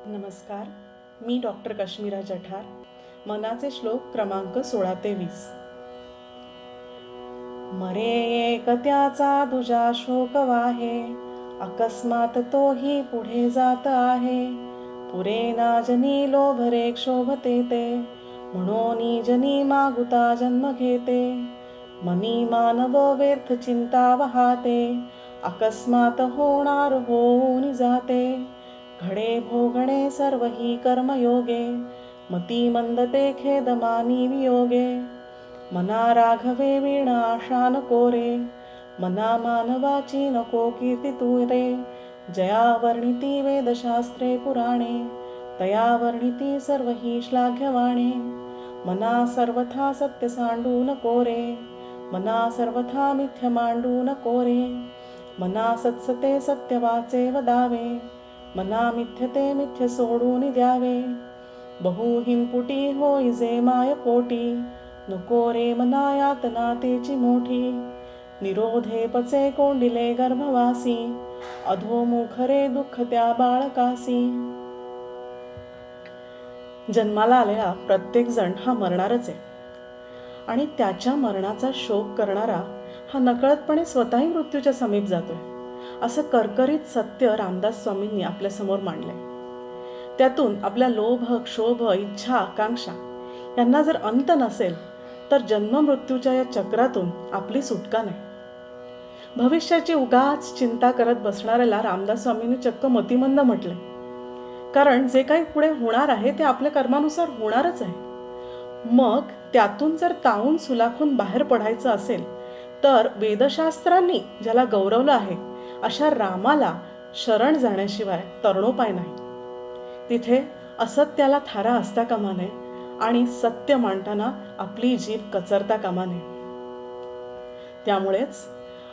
नमस्कार. मी डॉक्टर काश्मीरा जठार. मनाचे श्लोक क्रमांक 16 ते 20. मरे एक त्याचा दुजा शोक वाहे, अकस्मात तोही पुढे जात आहे. पुरे ना जनी लोभरे क्षोभते ते, म्हणून जनी मागुता जन्म घेते. मनी मानव व्यर्थ चिंता वहाते, अकस्मात होणार होऊन जाते. घडे भोगणे सर्व ही कर्मयोगे, मती मंदते खेदमानी वियोगे. मना राघवे वीण आशा नको रे, मना मानवाची नको कीर्ती तू रे. जया वर्णिती वेदशास्त्रे पुराणे, तया वर्णिती सर्व ही श्लाघ्यवाणे. मना सर्वथा सत्य सांडू नको रे, मना सर्वथा मिथ्य मांडू नको रे. मना सत्सते सत्य वाचे वदावे, मना मिथ्यते मिथ्य सोडून द्यावे. बहुहिंपुटी होई जे माय पोटी, नको रे मना यातना तेची मोठी. निरोधे पचे कोंडिले गर्भवासी, अधोमुख रे दुःख त्या बाळकासी. जन्माला आलेला प्रत्येक जण हा मरणारच आहे, आणि त्याच्या मरणाचा शोक करणारा हा नकळतपणे स्वतःही मृत्यूच्या समीप जातोय, असं करकरीत सत्य रामदास स्वामींनी आपल्या समोर मांडलंय. त्यातून आपल्या लोभ, क्षोभ, इच्छा, आकांक्षा यांना जर अंत नसेल तर जन्म मृत्यूच्या या चक्रातून आपली सुटका नाही. भविष्याची उगाच चिंता करत बसणाऱ्याला रामदास स्वामींनी चक्क मतिमंद म्हटले. कारण जे काही पुढे होणार आहे ते आपल्या कर्मानुसार होणारच आहे. मग त्यातून जर तावून सुलाखून बाहेर पडायचं असेल तर वेदशास्त्रांनी ज्याला गौरवलं आहे अशा रामाला शरण जाण्याशिवाय तरणोपाय नाही. तिथे असत्याला थारा असता कामा नये आणि सत्य मांडताना आपली जीभ कचरता कामा नये. त्यामुळेच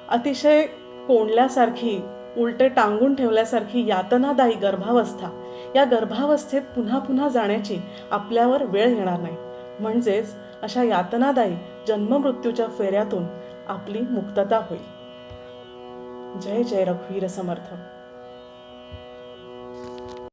अतिशय कोंडल्यासारखी, उलटे टांगून ठेवल्यासारखी यातनादायी गर्भावस्था, या गर्भावस्थेत पुन्हा पुन्हा जाण्याची आपल्यावर वेळ येणार नाही. म्हणजेच अशा यातनादायी जन्ममृत्यूच्या फेऱ्यातून आपली मुक्तता होईल. जय जय रघुवीर समर्थ.